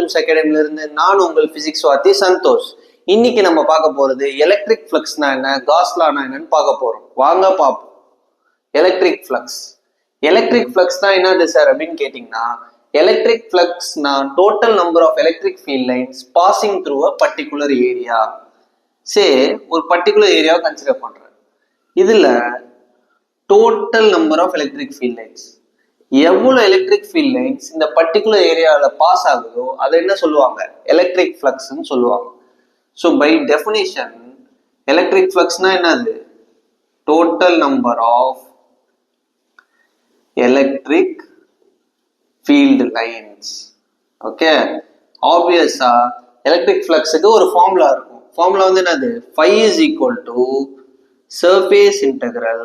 நிமிஷம் அகாடமில இருந்து நான் உங்கள் பிசிக்ஸ் வாத்தி சந்தோஷ். இன்னைக்கு நம்ம பார்க்க போறது எலக்ட்ரிக் ஃப்ளக்ஸ்னா என்ன, காஸ் லானா என்னன்னு பார்க்க போறோம். வாங்க பார்ப்போம். Electric flux. எலக்ட்ரிக் ஃப்ளக்ஸ்னா என்னது சார் அப்படின்னு கேட்டீங்கன்னா, எலக்ட்ரிக் ஃப்ளக்ஸ்னா total number of electric field lines passing through a particular area. சரி, ஒரு பர்டிகுலர் ஏரியாவை கன்சிடர் பண்றேன். இதுல total number of electric field lines, எவ்வளவு எலக்ட்ரிக் ஃபீல்ட் லைன்ஸ் இந்த பர்டிகுலர் ஏரியாவில் பாஸ் ஆகுதோ அதை என்ன சொல்லுவாங்க, எலக்ட்ரிக் ஃப்ளக்ஸ்ன்னு சொல்லுவாங்க. ஸோ பை டெஃபினிஷன் எலக்ட்ரிக் ஃப்ளக்ஸ்னா என்னது, total number of electric field lines. Okay, ஆப்வியஸா எலக்ட்ரிக் ஃப்ளக்ஸுக்கு ஒரு ஃபார்முலா இருக்கும். ஃபார்முலா வந்து என்னது, phi is equal to surface integral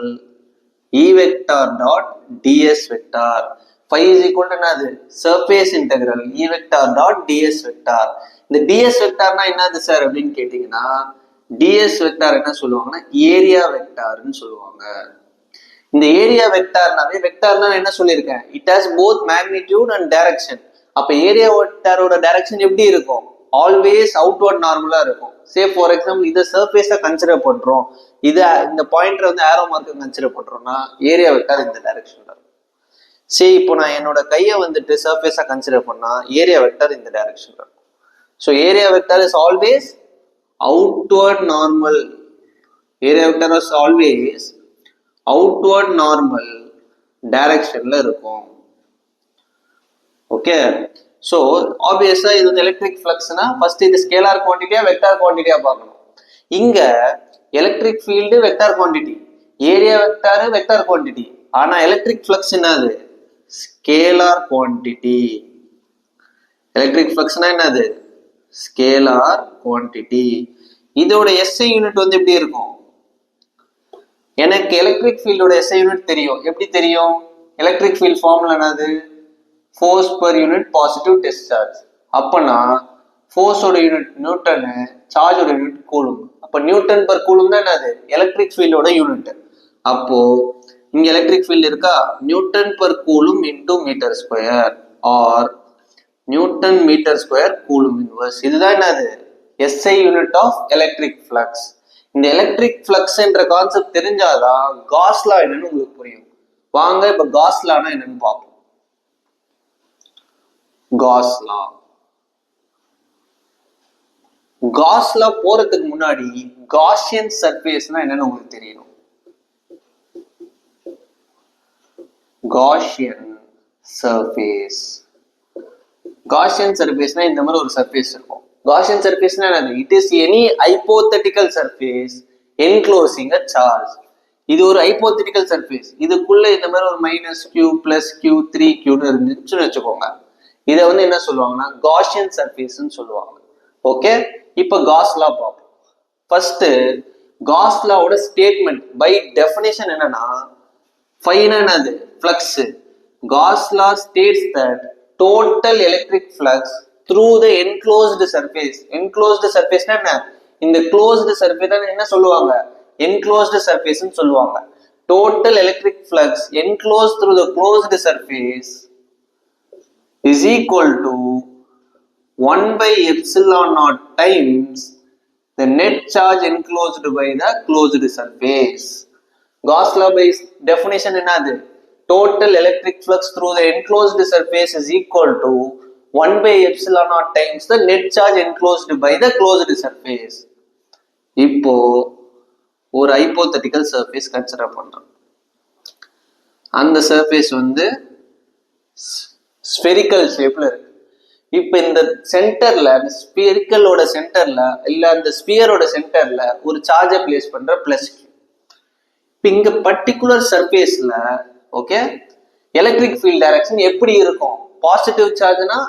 E vector dot ds vector. Phi is equal to என்னது, surface integral E vector dot ds vector. இந்த ds vectorனா என்னது sir அப்படின்னு கேட்டீங்கன்னா, ds vector என்ன சொல்லுவாங்கன்னா ஏரியா வெக்டார்னு சொல்லுவாங்க. இந்த ஏரியா வெக்டார்னாவே, வெக்டார்னா என்ன சொல்லியிருக்கேன், it has both magnitude and direction. அப்ப ஏரியா வெக்டாரோட டைரக்ஷன் எப்படி இருக்கும், ஆல்வேஸ் அவுட்வர்ட் நார்மலா இருக்கும். சே ஃபார் எக்ஸாம்பிள் இதை சர்ஃபேஸா கன்சிடர் பண்றோம், இதை இந்த பாயிண்டர் வந்து ஆரோ மார்க்கு கன்சிடர் பண்றோம்னா ஏரியா வெக்டார் இந்த டைரக்ஷன்ல இருக்கும். சரி, இப்போ நான் என்னோட கையை வந்துட்டு சர்ஃபேஸா கன்சிடர் பண்ணா ஏரியா வெக்டார் இந்த டைரக்ஷன்ல இருக்கும். So area vector is always outward normal. Area vector is always outward normal டைரக்ஷன்ல இருக்கும். ஓகே, ஸோ ஆப்வியஸா இது வந்து எலக்ட்ரிக் ஃப்ளக்ஸ்னா ஃபர்ஸ்ட் இது ஸ்கேலார் குவான்டிட்டியா வெக்டார் குவான்டிட்டியா பார்க்கணும். இங்க electric field vector quantity, area vector vector quantity. ஆனா எலக்ட்ரிக் ஃப்ளக்ஸ் என்னது, ஸ்கேலார் குவான்டிட்டி. எலக்ட்ரிக் ஃப்ளக்ஸ்னா என்னது, ஸ்கேலார் குவான்டிட்டி. இதோட எஸ்ஐ யூனிட் வந்து எப்படி இருக்கும், எனக்கு எலக்ட்ரிக் ஃபீல்டோட எஸ்ஐ யூனிட் தெரியும். எப்படி தெரியும், எலக்ட்ரிக் ஃபீல்ட் ஃபார்முலா என்னது, force per unit positive test charge. அப்பனா ஃபோர்ஸோட யூனிட் நியூட்டனு, சார்ஜோட யூனிட் கூலும். அப்ப நியூட்டன் பர் கூலும் தான் என்னது, எலக்ட்ரிக் ஃபீல்டோட யூனிட். அப்போ இங்க எலக்ட்ரிக் ஃபீல்ட் இருக்கா, newton per coulomb into metre square or newton metre square coulomb inverse. இதுதான் என்னது, SI unit of electric flux. இந்த எலக்ட்ரிக் ஃப்ளக்ஸ் என்ற கான்செப்ட் தெரிஞ்சாதான் காஸ் லா என்னன்னு உங்களுக்கு புரியும். வாங்க இப்ப காஸ் லானா என்னன்னு பார்ப்போம். காஸ் லா. காஸ் லா போறதுக்கு முன்னாடி காஷியன் சர்ஃபேஸ்னா என்னன்னு உங்களுக்கு தெரியணும். Gaussian surface. காஷியன் சர்ஃபேஸ்னா இந்த மாதிரி ஒரு சர்ஃபேஸ் இருக்கும். காஷியன் சர்ஃபேஸ்னா என்னது, it is any hypothetical surface enclosing a charge. இது ஒரு ஹைபோதெட்டிக்கல் சர்ஃபேஸ். இதுக்குள்ள இந்த மாதிரி ஒரு minus Q plus Q 3Q இருந்துச்சுன்னு வச்சுக்கோங்க. இதை வந்து என்ன சொல்லுவாங்கன்னா காஷியன் சர்ஃபேஸ்ன்னு சொல்லுவாங்க. ஓகே, இப்போ காஸ் லா பார்ப்போம். ஃபர்ஸ்ட் காஸ் லாவோட ஸ்டேட்மெண்ட் பை டெஃபினிஷன் என்னன்னா, ஃபைனா என்னது, flux. Gauss law states that total electric flux through the enclosed surface. Enclosed சர்ஃபேஸ்னா என்ன, இந்த க்ளோஸ்டு சர்ஃபேஸ் என்ன சொல்லுவாங்க, என்க்ளோஸ்டு சர்ஃபேஸ்ன்னு சொல்லுவாங்க. Total electric flux enclosed through the closed surface is equal to 1 by epsilon naught times the net charge enclosed by the closed surface. Gauss law by definition என்னது, total electric flux through the enclosed surface is equal to 1 by epsilon naught times the net charge enclosed by the closed surface. இப்போ ஒரு hypothetical surface consider பண்றோம். அந்த surface வந்து spherical ஷேப்ல இருக்கு. இப்ப இந்த சென்டர்ல, ஸ்பியரிக்கலோட சென்டர்ல இல்ல அந்த ஸ்பியரோட சென்டர்ல ஒரு சார்ஜை பிளேஸ் பண்ற பிளஸ் கியூ. இப்ப இங்க பர்டிகுலர் சர்ஃபேஸ்ல ஓகே எலக்ட்ரிக் ஃபீல்ட் டைரக்ஷன் எப்படி இருக்கும், பாசிட்டிவ் சார்ஜ்னா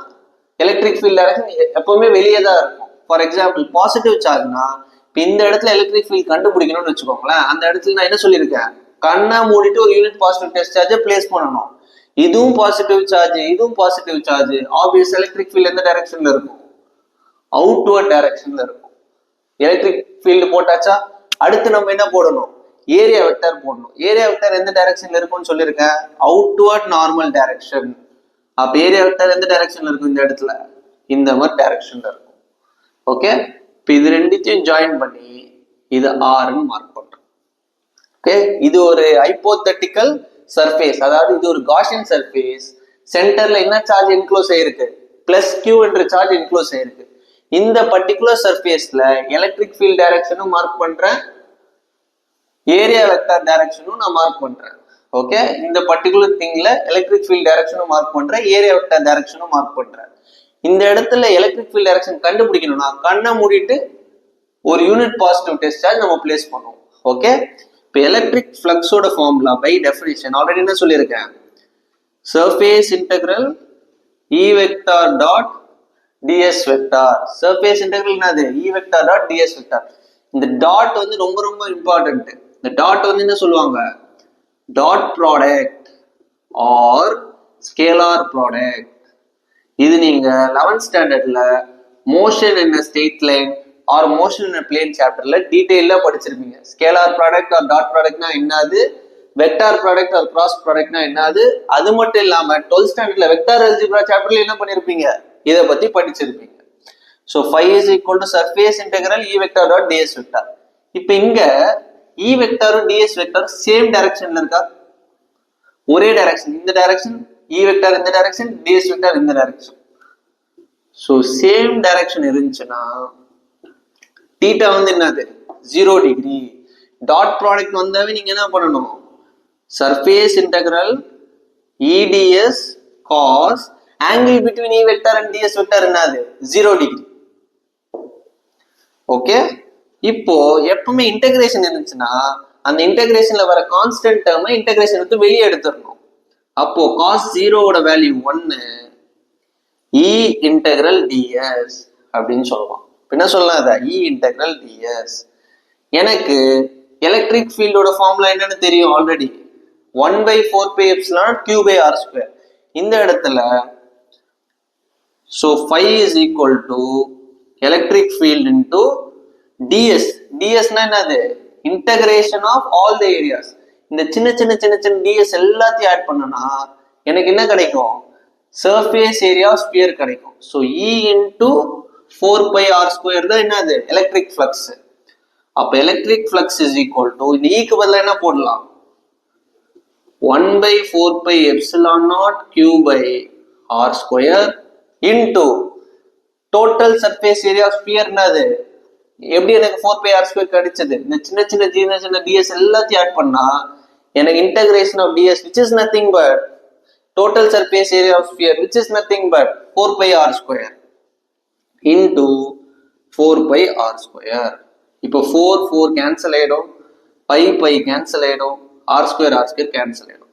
எலக்ட்ரிக் ஃபீல்ட் டைரக்ஷன் எப்பவுமே வெளியே தான் இருக்கும். ஃபார் எக்ஸாம்பிள் பாசிட்டிவ் சார்ஜ்னா இப்ப இந்த இடத்துல எலக்ட்ரிக் ஃபீல்ட் கண்டுபிடிக்கணும்னு வச்சுக்கோங்களேன். அந்த இடத்துல நான் என்ன சொல்லியிருக்கேன், கண்ணை மூடிட்டு ஒரு யூனிட் பாசிட்டிவ் டெஸ்ட் சார்ஜை பிளேஸ் பண்ணணும். இதுவும் பாசிட்டிவ் சார்ஜ், இதுவும் positive charge. Obvious electric field எந்த டைரக்ஷன்ல இருக்கும், அவுட்வர்ட் டைரக்ஷன்ல இருக்கும். எலக்ட்ரிக் ஃபீல்டு போட்டாச்சா, அடுத்து நம்ம என்ன போடணும், ஏரியா வெக்டார் போடணும். ஏரியா வெக்டார் எந்த டைரக்ஷன்ல இருக்கும்னு சொல்லியிருக்கேன், அவுட்வர்ட் நார்மல் டைரக்ஷன். அப்ப ஏரியா வெக்டார் எந்த டைரக்ஷன்ல இருக்கும், இந்த இடத்துல இந்த மாதிரி டைரக்ஷன்ல இருக்கும். ஓகே, இப்போ இது ரெண்டுத்தையும் ஜாயின் பண்ணி இது ஆர்ன்னு மார்க் பண்றோம். ஓகே, இது ஒரு ஹைப்போதெட்டிக்கல் சர்ஃபேஸ், அதாவது இது ஒரு காஷியன் சர்ஃபேஸ். சென்டர்ல என்ன சார்ஜ் என்க்ளோஸ் ஆயிருக்கு, பிளஸ் கியூ என்ற சார்ஜ் என்க்ளோஸ் ஆயிருக்கு. இந்த பர்டிகுலர் சர்ஃபேஸ்ல எலக்ட்ரிக் ஃபீல்ட் டைரக்ஷனும் மார்க் பண்றேன், ஏரியா வெக்டார் டைரக்ஷனும் நான் மார்க் பண்றேன். ஓகே, இந்த பர்டிகுலர் திங்ல எலக்ட்ரிக் ஃபீல்ட் டைரக்ஷனும் மார்க் பண்றேன், ஏரியா வெக்டார் டைரக்ஷனும் மார்க் பண்றேன். இந்த இடத்துல எலக்ட்ரிக் ஃபீல்ட் டைரக்ஷன் கண்டுபிடிக்கணும்னா கண்ணை மூடிட்டு ஒரு யூனிட் பாசிட்டிவ் டெஸ்ட் சார்ஜ் நம்ம பிளேஸ் பண்ணுவோம். ஓகே, இப்போ எலக்ட்ரிக் ஃப்ளக்ஸோட ஃபார்முலா பை டெஃபினிஷன் ஆல்ரெடி என்ன சொல்லியிருக்கேன், surface integral E vector dot ds vector. Surface integral என்னது, E vector dot ds vector. இந்த டாட் வந்து ரொம்ப ரொம்ப இம்பார்ட்டன்ட். இந்த டாட் வந்து என்ன சொல்லுவாங்க, dot product or scalar product. இது நீங்க 11th ஸ்டாண்டர்ட்ல motion in straight line or motion in plane சாப்டர்ல டீடைலா படிச்சிருப்பீங்க. ஸ்கேலார் ப்ராடக்ட் ஆர் டாட் ப்ராடக்ட்னா என்னது, வெக்டார் ப்ராடக்ட் ஆர் கிராஸ் ப்ராடக்ட்னா என்னது. அது மட்டும் இல்லாம 12th ஸ்டாண்டர்ட்ல வெக்டார் அல்ஜிப்ரா சாப்டர்ல என்ன பண்ணிருப்பீங்க, இதை பத்தி படிச்சிருப்பீங்க. So phi is equal to surface integral E vector dot ds vector. இப்போ இங்க E வெக்டாரும் ds வெக்டார் சேம் டைரக்ஷன்ல இருக்கா, ஒரே டைரக்ஷன், இந்த டைரக்ஷன் E வெக்டார் இந்த டைரக்ஷன், ds வெக்டார் இந்த டைரக்ஷன். ஸோ சேம் டைரக்ஷன் இருந்துச்சுன்னா தீட்டா வந்து என்னது 0 டிகிரி. டாட் ப்ராடக்ட் வந்தாவே நீங்க என்ன பண்ணணும், surface integral EDS cos angle between E vector and ds vector என்னது 0 டிகிரி. ஓகே, இப்போ எப்பவுமே இன்டகிரேஷன் இருந்துச்சுன்னா அந்த இன்டகிரேஷன்ல வர கான்ஸ்டன்ட் டேர்மை இன்டகிரேஷன் எடுத்து வெளியே எடுத்துடணும். அப்போ cos 0 value 1 E integral ds அப்படின்னு சொல்லுவோம். என்ன சொல்லலாம், அதை E இன்டெக்ரல் ds. எனக்கு எலக்ட்ரிக் ஃபீல்டோட ஃபார்முலா என்னன்னு தெரியும் already, 1/4 epsilon q by r square. இந்த இடத்துல so phi is equal to electric field into ds. ds னா என்னது, integration of all the areas. இந்த சின்ன சின்ன சின்ன சின்ன ds எல்லாத்தையும் ஆட் பண்ணனா எனக்கு என்ன கிடைக்கும், surface area of sphere கிடைக்கும். so E into 4 pi r square தான் என்னது electric flux. அப்ப electric flux is equal to இந்த E க்கு பதிலா என்ன போடலாம், 1/4 pi epsilon naught q by r square into total surface area of sphere. என்னது, எப்படி எனக்கு 4 pi r square கிடைச்சது, இந்த சின்ன சின்ன சின்ன சின்ன ds எல்லாத்தையும் ஆட் பண்ணா எனக்கு integration of ds which is nothing but total surface area of sphere which is nothing but 4 pi r square into 4 pi r square. இப்போ 4 கேன்சல் ஆயிடும், pi கேன்சல் ஆயிடும், r square கேன்சல் ஆயிடும்.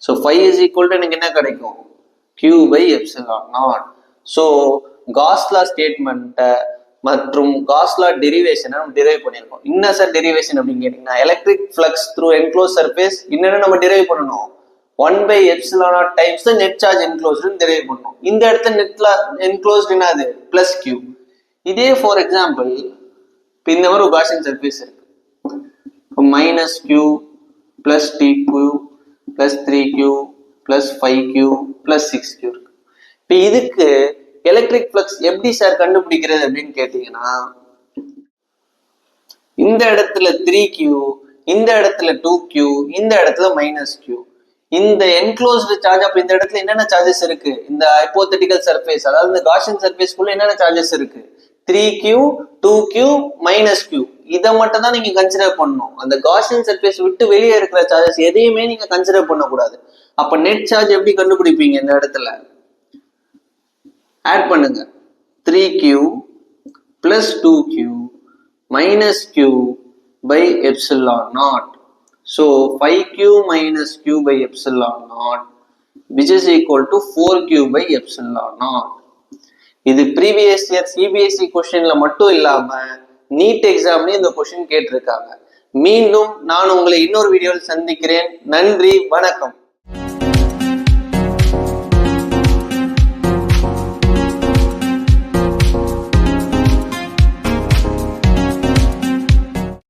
So phi is equal to எனக்கு என்ன கிடைக்கும், q by epsilon naught. So Gauss law ஸ்டேட்மெண்ட்டை மற்றும் காஸ்லா டெரிவேஷனை நம்ம டிரைவ் பண்ணியிருக்கோம். என்ன சார் டெரிவேஷன் அப்படின்னு கேட்டீங்கன்னா, electric flux through enclose surface என்னென்ன நம்ம டிரைவ் பண்ணணும், 1/epsilon naught times net charge enclosed derive பண்ணணும். இந்த இடத்துல நெட்ல என்க்ளோஸ்டு என்னது பிளஸ் கியூ. இதே ஃபார் எக்ஸாம்பிள் இப்போ இந்த மாதிரி ஒரு காஷியன் சர்ஃபேஸ் இருக்கு, minus Q plus D Q plus 3q plus 5q plus 6q இருக்கு. இப்போ இதுக்கு எலக்ட்ரிக் ஃப்ளக்ஸ் எப்படி சார் கண்டுபிடிக்கிறது அப்படின்னு கேட்டீங்கன்னா, இந்த இடத்துல 3q, இந்த இடத்துல 2q, இந்த இடத்துல -q. இந்த என்க்ளோஸ்டு சார்ஜ், அப்ப இந்த இடத்துல என்னென்ன சார்ஜஸ் இருக்கு, இந்த ஹைப்போதெட்டிக்கல் சர்ஃபேஸ் அதாவது இந்த காஷியன் சர்ஃபேஸ்க்குள்ள என்னென்ன சார்ஜஸ் இருக்கு, 3q 2q -q. இதை மட்டும் தான் நீங்க கன்சிடர் பண்ணணும். அந்த காஷியன் சர்ஃபேஸ் விட்டு வெளியே இருக்கிற சார்ஜஸ் எதையுமே நீங்க கன்சிடர் பண்ணக்கூடாது. அப்ப நெட் சார்ஜ் எப்படி கண்டுபிடிப்பீங்க, இந்த இடத்துல ஆட் பண்ணுங்க, 3q plus 2q minus q by epsilon naught. So 5q minus q by epsilon naught which is equal to 4q by epsilon naught. இது ப்ரீவியஸ் இயர் சிபிஎஸ்இ கொஸ்டின்ல மட்டும் இல்லாம நீட் எக்ஸாம்லயும் இந்த கொஸ்டின் கேட்டிருக்காங்க. மீண்டும் நான் உங்களை இன்னொரு வீடியோவில் சந்திக்கிறேன். நன்றி, வணக்கம்.